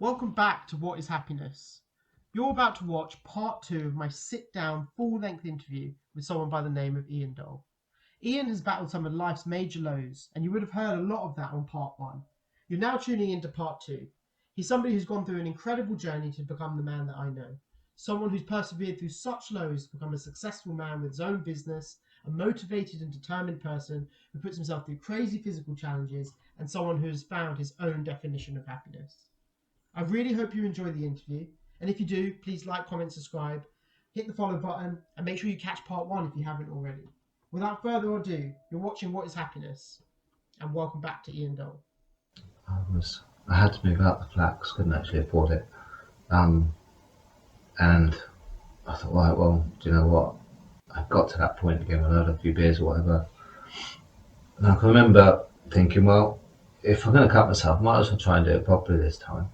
Welcome back to What is Happiness? You're about to watch part 2 of my sit-down, full-length interview with someone by the name of Doel. Ian has battled some of life's major lows, and you would have heard a lot of that on part 1. You're now tuning into part 2. He's somebody who's gone through an incredible journey to become the man that I know. Someone who's persevered through such lows to become a successful man with his own business, a motivated and determined person who puts himself through crazy physical challenges, and someone who has found his own definition of happiness. I really hope you enjoy the interview, and if you do, please like, comment, subscribe, hit the follow button, and make sure you catch part 1 if you haven't already. Without further ado, you're watching What is Happiness, and welcome back to Doel. I had to move out the flat because I couldn't actually afford it, and I thought, right, well, do you know what? I got to that point again when I had a few beers or whatever, and I can remember thinking, well, if I'm going to cut myself, I might as well try and do it properly this time.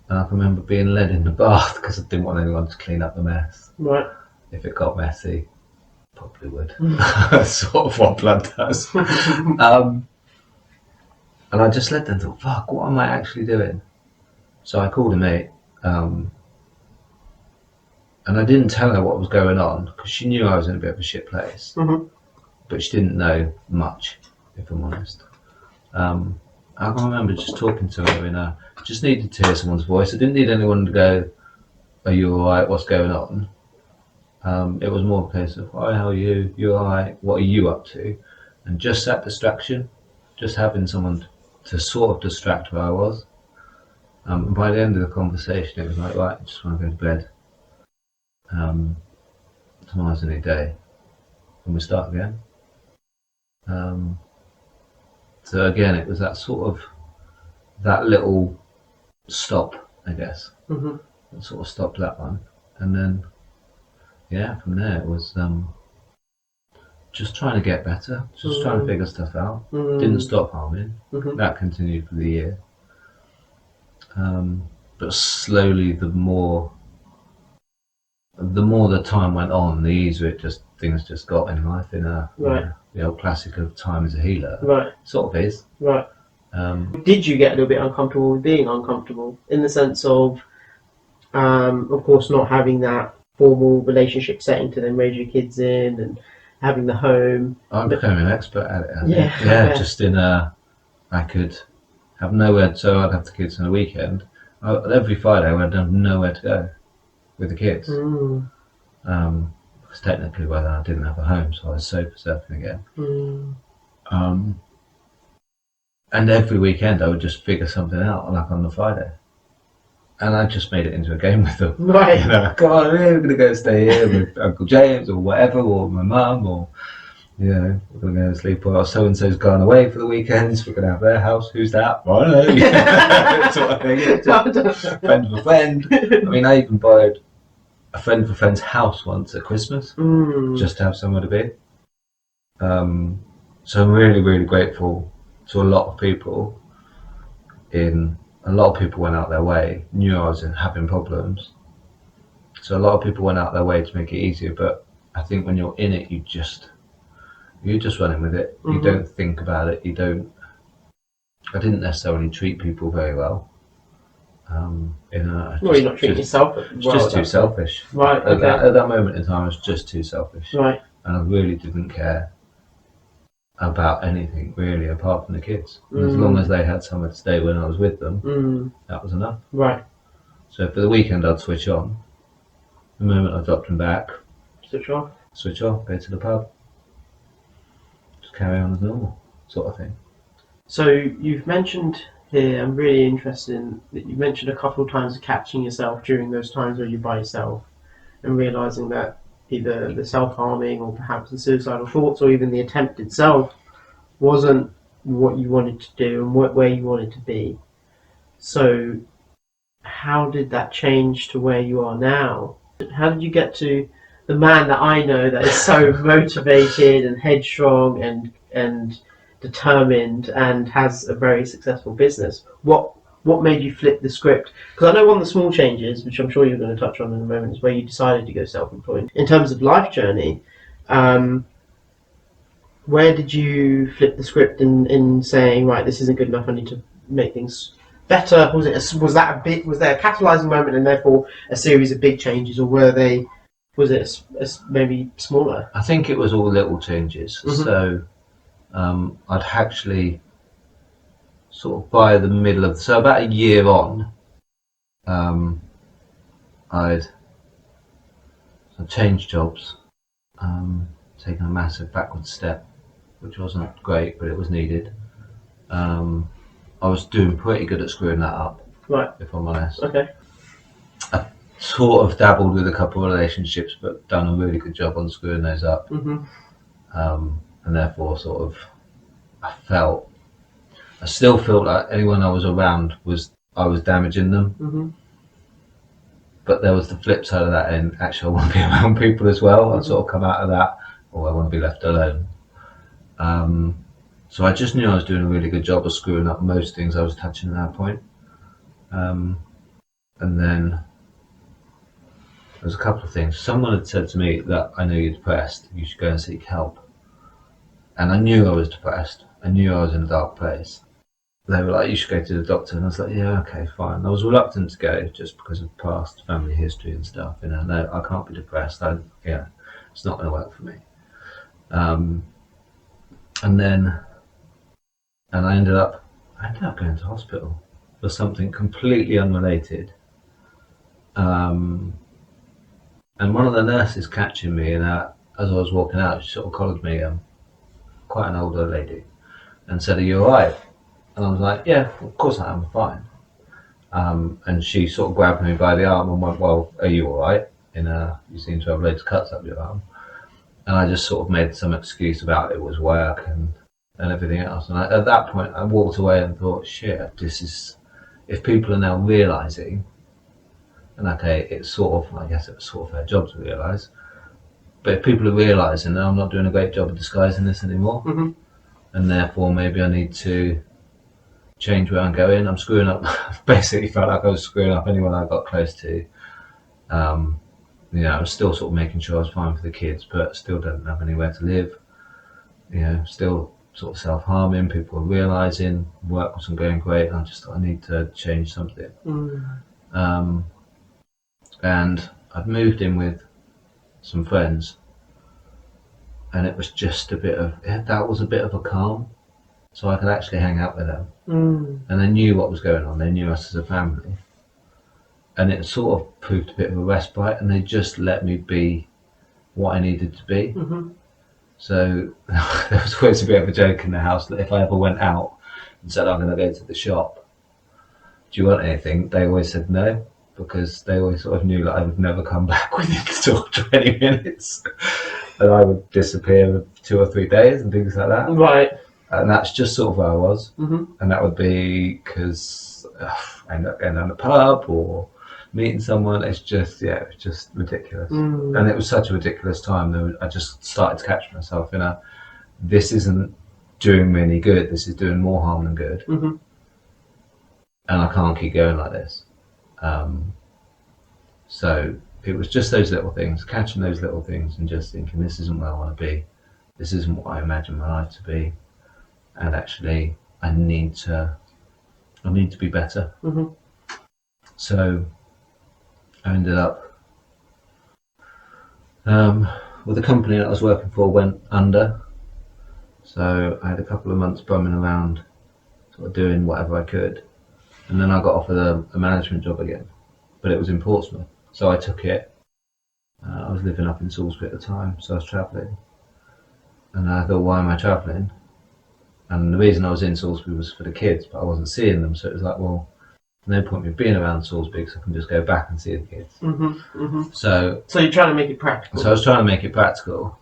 And I can remember being led in the bath because I didn't want anyone to clean up the mess. Right. If it got messy, probably would. That's sort of what blood does. And I just led them and thought, fuck, what am I actually doing? So I called a mate, and I didn't tell her what was going on because she knew I was in a bit of a shit place, but she didn't know much, if I'm honest. I can remember just talking to her and I just needed to hear someone's voice. I didn't need anyone to go, are you alright, what's going on? It was more a case of, hi, how are you? You alright? What are you up to? And just that distraction, just having someone to sort of distract where I was. And by the end of the conversation, it was like, right, I just want to go to bed. Tomorrow's a new day. And we start again. So again, it was that sort of, that little stop, I guess. That sort of stopped that one. And then, yeah, from there it was just trying to get better, just trying to figure stuff out. Didn't stop harming. That continued for the year. But slowly, the more the time went on, the easier things just got in life. In a the old classic of time is a healer. Right. Sort of is. Right. Did you get a little bit uncomfortable with being uncomfortable in the sense of course, not having that formal relationship setting to then raise your kids in and having the home? I became an expert at it. I think. Yeah. Just in I could have nowhere. So I'd have the kids on the weekend. Every Friday I'd have nowhere to go with the kids. Because technically by then I didn't have a home, so I was sofa surfing again. And every weekend I would just figure something out, like on the Friday. And I just made it into a game with them. Right. You know, come on, we're going to go stay here with Uncle James or whatever, or my mum, or, you know, we're going to go to sleep, or so-and-so's gone away for the weekends, we're going to have their house, who's that? I don't know, sort of thing. It's just friend of a friend. I mean, I even borrowed a friend of a friend's house once at Christmas, just to have somewhere to be. So I'm really, really grateful to a lot of people. A lot of people went out their way, knew I was having problems. So a lot of people went out their way to make it easier, but I think when you're in it, you're just running with it. You don't think about it. I didn't necessarily treat people very well. You're not treating yourself well. It's just too selfish. Right. Okay. At that moment in time, I was just too selfish. Right. And I really didn't care about anything really apart from the kids. As long as they had somewhere to stay when I was with them, that was enough. Right. So for the weekend I'd switch on. The moment I dropped them back, switch off, go to the pub, just carry on as normal, sort of thing. So you've mentioned here, I'm really interested in that you mentioned a couple of times catching yourself during those times where you're by yourself and realising that either the self-harming or perhaps the suicidal thoughts or even the attempt itself wasn't what you wanted to do and where you wanted to be. So how did that change to where you are now? How did you get to the man that I know that is so motivated and headstrong and determined and has a very successful business? What made you flip the script? Because I know one of the small changes, which I'm sure you're going to touch on in a moment, is where you decided to go self-employed. In terms of life journey, where did you flip the script in saying, right, this isn't good enough, I need to make things better? Was that a bit? Was there a catalysing moment and therefore a series of big changes, or were they? Was it maybe smaller? I think it was all little changes. So I'd actually sort of by the middle of about a year on, I'd changed jobs, taken a massive backward step, which wasn't great, but it was needed. I was doing pretty good at screwing that up, right? If I'm honest. Okay. I sort of dabbled with a couple of relationships, but done a really good job on screwing those up. And therefore, sort of, I still felt like anyone I was around I was damaging them. But there was the flip side of that, and actually I want to be around people as well. I'd sort of come out of that, or I want to be left alone. So I just knew I was doing a really good job of screwing up most things I was touching at that point. And then there was a couple of things. Someone had said to me that I know you're depressed, you should go and seek help. And I knew I was depressed. I knew I was in a dark place. They were like, you should go to the doctor. And I was like, yeah, okay, fine. I was reluctant to go just because of past family history and stuff. You know, no, I can't be depressed. It's not going to work for me. And I ended up going to hospital for something completely unrelated. And one of the nurses catching me, and as I was walking out, she sort of collared me, quite an older lady, and said, "Are you alright?" And I was like, "Yeah, of course I am, fine." And she sort of grabbed me by the arm and went, "Well, are you alright? You seem to have loads of cuts up your arm." And I just sort of made some excuse about it was work and everything else. And at that point, I walked away and thought, shit, if people are now realising, and okay, I guess it was sort of their job to realise, but if people are realising that I'm not doing a great job of disguising this anymore, and therefore maybe I need to change where I'm going. I'm screwing up. Basically felt like I was screwing up anyone I got close to. I was still sort of making sure I was fine for the kids, but still didn't have anywhere to live. Still sort of self-harming. People were realising work wasn't going great, and I just thought I need to change something. And I'd moved in with some friends, and it was just a bit of a calm, so I could actually hang out with them. And they knew what was going on. They knew us as a family, and it sort of proved a bit of a respite, and they just let me be what I needed to be. So there was always a bit of a joke in the house that if I ever went out and said I'm going to go to the shop, do you want anything? They always said no, because they always sort of knew that I would never come back within sort of 20 minutes, and I would disappear for 2 or 3 days and things like that. Right. And that's just sort of where I was. And that would be because I end up going down the pub or meeting someone. It's just ridiculous. And it was such a ridiculous time. I just started to catch myself this isn't doing me any good. This is doing more harm than good. And I can't keep going like this. So it was just those little things, catching those little things and just thinking, this isn't where I want to be. This isn't what I imagine my life to be. And actually, I need to be better. So I ended up with the company that I was working for went under. So I had a couple of months bumming around, sort of doing whatever I could. And then I got offered a management job again, but it was in Portsmouth. So I took it. I was living up in Salisbury at the time, so I was travelling. And I thought, why am I travelling? And the reason I was in Salisbury was for the kids, but I wasn't seeing them. So it was like, well, no point in me being around Salisbury because I can just go back and see the kids. So you're trying to make it practical. So I was trying to make it practical.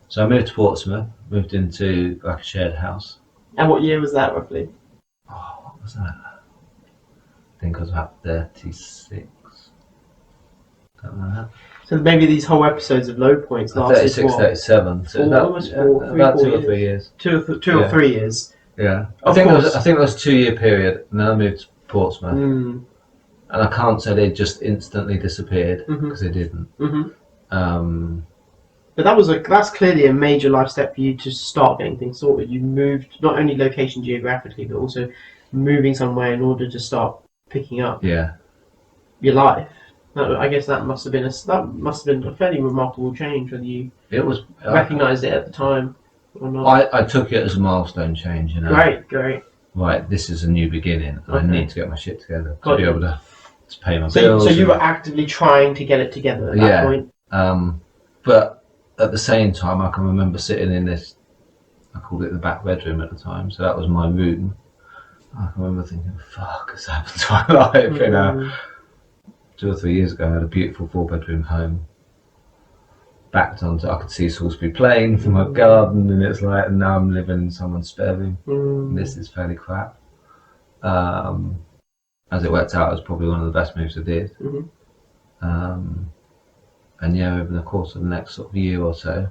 So I moved to Portsmouth, moved into like a shared house. And what year was that roughly? Oh, what was that? I think I was about 36. Something like that. So maybe these whole episodes of low points lasted 36, 37. So about 2 or 3 years. Two or 3 years. Yeah. I think it was a 2-year period, and then I moved to Portsmouth. And I can't say they just instantly disappeared, because they didn't. But that's clearly a major life step for you to start getting things sorted. You moved not only location geographically, but also moving somewhere in order to start picking up Yeah. your life. I guess that must have been a fairly remarkable change, whether you It was. recognised it at the time or not. I took it as a milestone change. You know. Great. Right, this is a new beginning. And Okay. I need to get my shit together to Got be you. able to pay my bills. So you were actively trying to get it together at that point. But at the same time, I can remember sitting in this. I called it the back bedroom at the time, so that was my room. I can remember thinking, "Fuck, has happened to my life?" You know, 2 or 3 years ago, I had a beautiful 4-bedroom home. Backed onto, I could see Salisbury Plain from my garden, and it's like, and now I'm living in someone's spare room. And this is fairly crap. As it worked out, it was probably one of the best moves I did. And yeah, over the course of the next sort of year or so,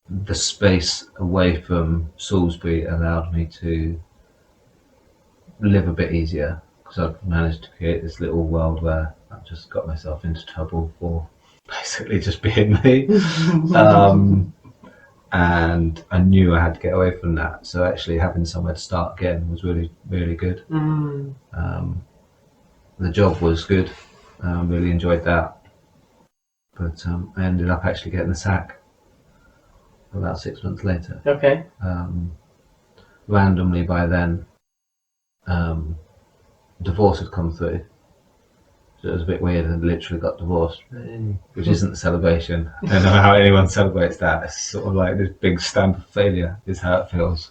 the space away from Salisbury allowed me to live a bit easier, because I've managed to create this little world where I've just got myself into trouble for basically just being me. And I knew I had to get away from that, so actually having somewhere to start again was really, really good. The job was good, really enjoyed that, but I ended up actually getting the sack about 6 months later. Okay. Randomly by then, divorce had come through, so it was a bit weird. I literally got divorced, which isn't a celebration. I don't know how anyone celebrates that. It's sort of like this big stamp of failure is how it feels.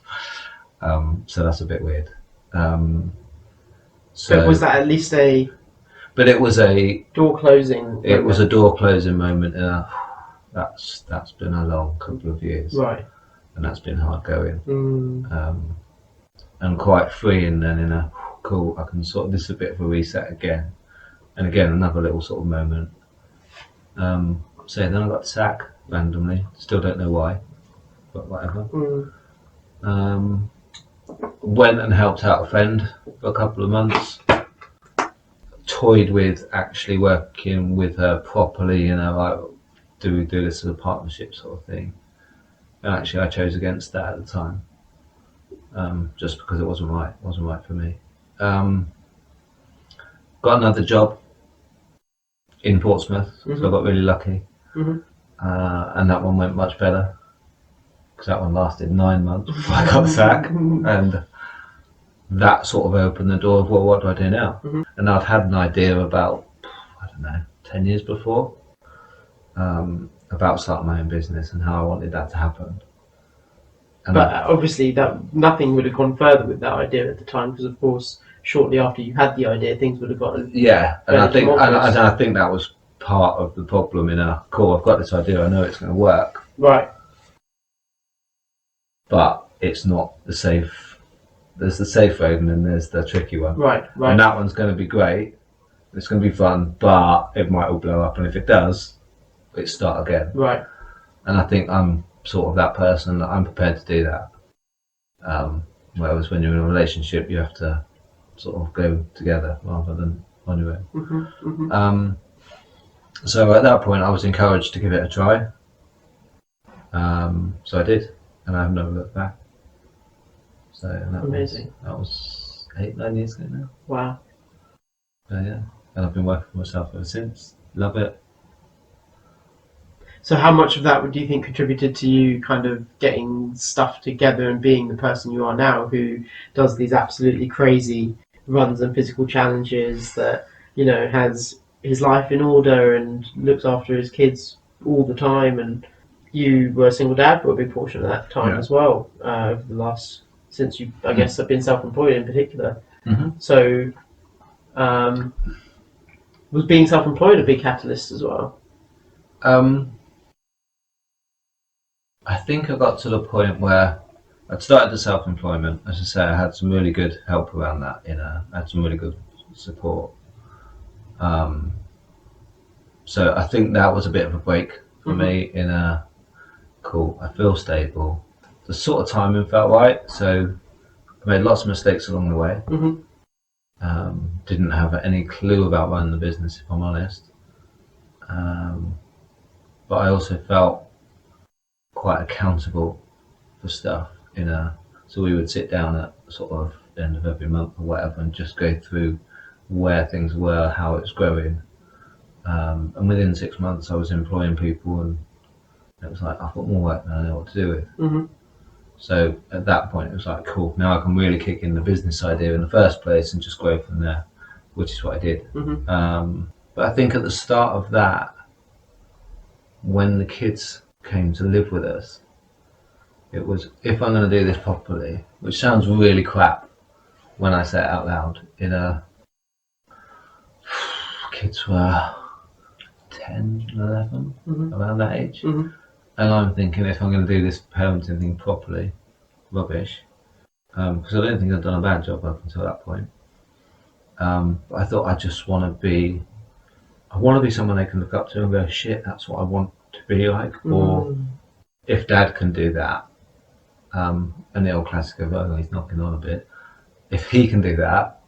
So that's a bit weird. So was that at least a? But it was a door closing. It was a door closing moment. That's been a long couple of years, right? And that's been hard going. And quite freeing. Then cool, I can sort of, this is a bit of a reset again, and again another little sort of moment. So then I got the sack randomly. Still don't know why, but whatever. Went and helped out a friend for a couple of months. Toyed with actually working with her properly, like, do we do this as a partnership sort of thing? And actually I chose against that at the time, just because it wasn't right for me. Got another job in Portsmouth, so I got really lucky. And that one went much better, because that one lasted 9 months before I got the sack. And that sort of opened the door of, well, what do I do now? And I'd had an idea about, I don't know, 10 years before, about starting my own business and how I wanted that to happen. And but obviously that nothing would have gone further with that idea at the time, because of course shortly after you had the idea, things would have gotten and I think that was part of the problem. Cool, I've got this idea, I know it's going to work, right, but it's not the safe. There's the safe road, and then there's the tricky one. Right. And that one's going to be great. It's going to be fun, but it might all blow up. And if it does, it's start again. Right. And I think I'm sort of that person that I'm prepared to do that. Whereas when you're in a relationship, you have to sort of go together rather than on your own. So at that point, I was encouraged to give it a try. So I did, and I have never looked back. So amazing. That was 8-9 years ago now. Wow. So yeah, and I've been working for myself ever since. Love it. So how much of that do you think contributed to you kind of getting stuff together and being the person you are now, who does these absolutely crazy runs and physical challenges, that, has his life in order and looks after his kids all the time? And you were a single dad for a big portion of that time as well, over the last, since you, I guess, have been self-employed in particular. So was being self-employed a big catalyst as well? I think I got to the point where I'd started the self-employment. As I say, I had some really good help around that. I had some really good support. So I think that was a bit of a break for me. Cool, I feel stable. The sort of timing felt right. So I made lots of mistakes along the way. Didn't have any clue about running the business, if I'm honest. But I also felt quite accountable for stuff. So we would sit down at sort of end of every month or whatever, and just go through where things were, how it's growing. And within 6 months, I was employing people, and it was like, I've got more work than I know what to do with. So at that point, it was like, cool, now I can really kick in the business idea in the first place and just grow from there, which is what I did. But I think at the start of that, when the kids came to live with us, it was, if I'm going to do this properly, which sounds really crap when I say it out loud, kids were 10, 11, around that age. And I'm thinking, if I'm going to do this parenting thing properly, rubbish. Because I don't think I'd done a bad job up until that point. But I thought I just want to be, someone they can look up to and go, shit, that's what I want to be like. Or if Dad can do that, and the old classic of, oh, he's knocking on a bit. If he can do that,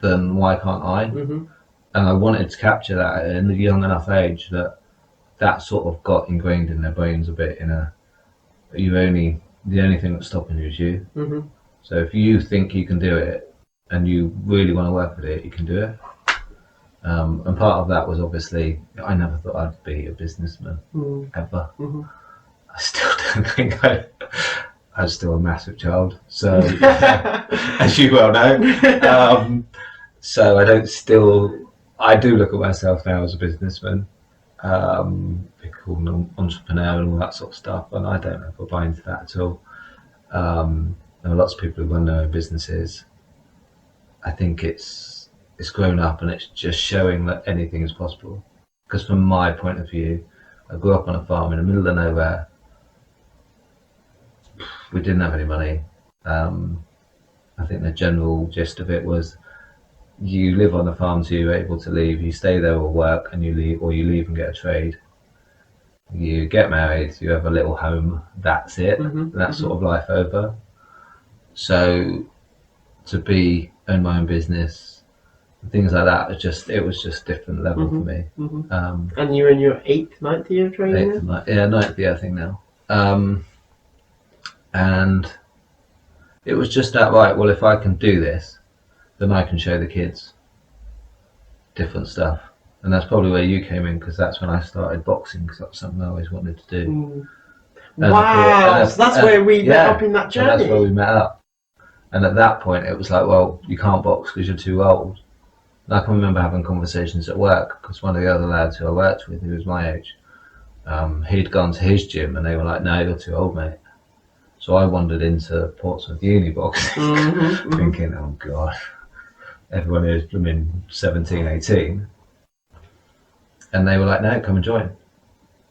then why can't I? And I wanted to capture that at a young enough age that sort of got ingrained in their brains a bit. The only thing that's stopping you is you. So if you think you can do it and you really want to work with it, you can do it. And part of that was obviously, I never thought I'd be a businessman ever. I still don't think I'm still a massive child, so as you well know. So I do look at myself now as a businessman, be called an entrepreneur and all that sort of stuff, and I don't ever buy into that at all. There are lots of people who run their own businesses. I think it's grown up and it's just showing that anything is possible. Because from my point of view, I grew up on a farm in the middle of nowhere. We didn't have any money. I think the general gist of it was, you live on the farm till you're able to leave. You stay there or work, and you leave and get a trade. You get married, you have a little home. That's it. That's sort of life over. So to own my own business, things like that, it was just different level for me. And you're in your 8th, 9th year of training? 9th year I think now. And it was just that, right, well, if I can do this, then I can show the kids different stuff. And that's probably where you came in, because that's when I started boxing, because that's something I always wanted to do. Wow, so that's where we met up in that journey. And that's where we met up. And at that point, it was like, well, you can't box because you're too old. And I can remember having conversations at work, because one of the other lads who I worked with, who was my age, he'd gone to his gym, and they were like, no, you're too old, mate. So I wandered into Portsmouth uni boxing, thinking, oh God, everyone here is 17, 18. And they were like, no, come and join.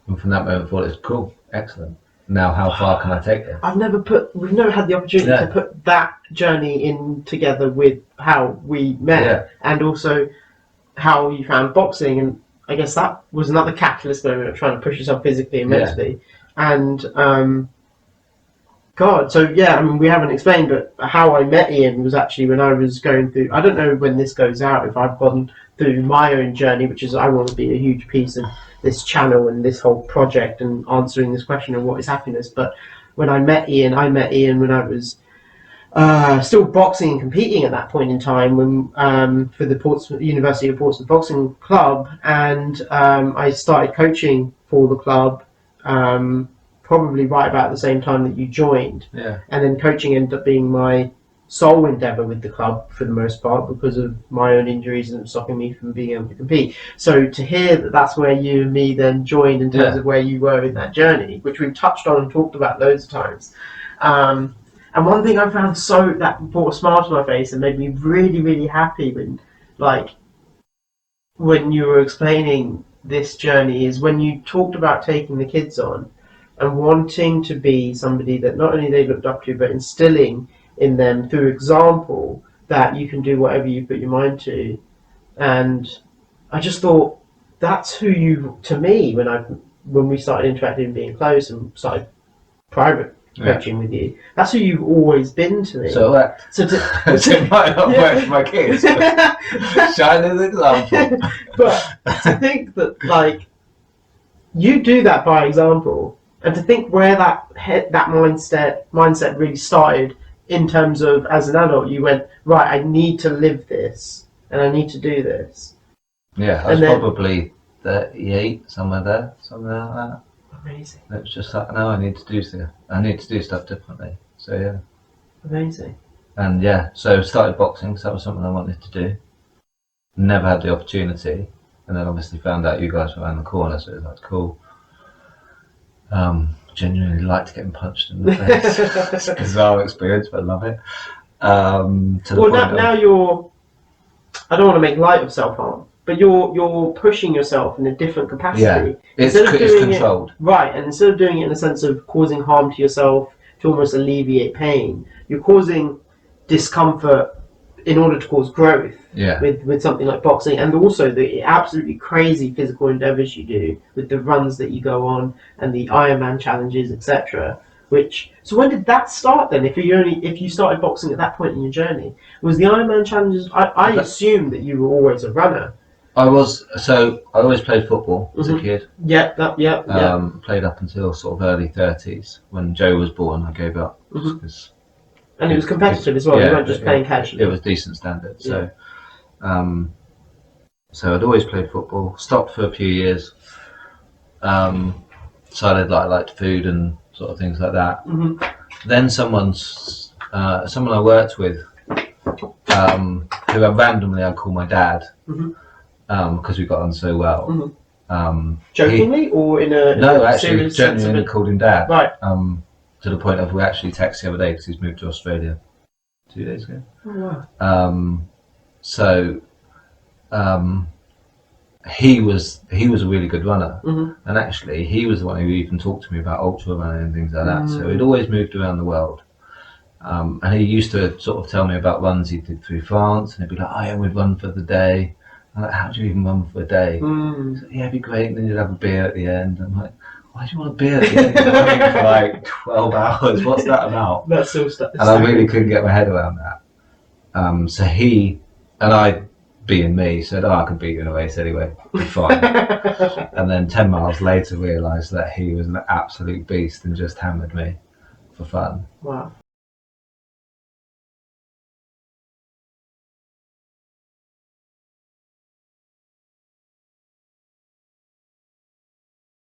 And from that moment, I thought, it's cool, excellent. Now, how far can I take this? We've never had the opportunity to put that journey in together with how we met, and also how you found boxing. And I guess that was another catalyst moment of trying to push yourself physically and mentally. And God, so yeah, I mean, we haven't explained, but how I met Ian was actually when I was going through, I don't know when this goes out, if I've gone through my own journey, which is, I want to be a huge piece of this channel and this whole project and answering this question of what is happiness. But when I met Ian when I was still boxing and competing at that point in time, when for the University of Portsmouth Boxing Club, and I started coaching for the club, probably right about the same time that you joined. And then coaching ended up being my sole endeavour with the club for the most part, because of my own injuries and stopping me from being able to compete. So to hear that that's where you and me then joined in terms of where you were in that journey, which we've touched on and talked about loads of times. And one thing I found that brought a smile to my face and made me really, really happy when you were explaining this journey, is when you talked about taking the kids on and wanting to be somebody that not only they looked up to, but instilling in them through example that you can do whatever you put your mind to. And I just thought, that's who you, to me, when we started interacting and being close and started private coaching with you, that's who you've always been to me. So it might not work for my kids, but shining example. But to think that you do that by example, and to think where that mindset really started in terms of as an adult, you went, right, I need to live this and I need to do this? Yeah, I was probably 38, somewhere like that. Amazing. It was just like, no, I need to do stuff differently. So yeah. Amazing. And yeah, so started boxing because that was something I wanted to do. Never had the opportunity, and then obviously found out you guys were around the corner, so it was like cool. Genuinely liked getting punched in the face. It's a bizarre experience, but I love it. Now you're. I don't want to make light of self-harm, but you're pushing yourself in a different capacity. Yeah, it's controlled. Right, and instead of doing it in a sense of causing harm to yourself to almost alleviate pain, you're causing discomfort in order to cause growth. Yeah. With something like boxing, and also the absolutely crazy physical endeavors you do with the runs that you go on and the Ironman challenges, etc. So when did that start then? If you started boxing at that point in your journey, was the Ironman challenges? I assume that you were always a runner. I always played football as a kid. Yeah. Played up until sort of early 30s. When Joe was born, I gave up. And it was competitive as well. You weren't just playing casually. It was decent standard. So, so I'd always played football. Stopped for a few years. Decided I liked food and sort of things like that. Then someone I worked with, who I call my dad, because we got on so well. Jokingly or in a no, actually, genuinely called him dad. Right. To the point of we actually texted the other day because he's moved to Australia 2 days ago. Oh, wow. He was a really good runner, and actually he was the one who even talked to me about ultra running and things like that. So he'd always moved around the world, and he used to sort of tell me about runs he did through France, and he'd be like, "Oh yeah, we'd run for the day." I'm like, "How do you even run for a day?" He's like, "Yeah, it'd be great." And then you'd have a beer at the end. I'm like, "Why do you want a beer at the end? You're running for like 12 hours. What's that about?" That's so and I really couldn't get my head around that. So he and I, being me, said, "Oh, I could beat you in a race anyway. Be fine." And then 10 miles later realised that he was an absolute beast and just hammered me for fun. Wow.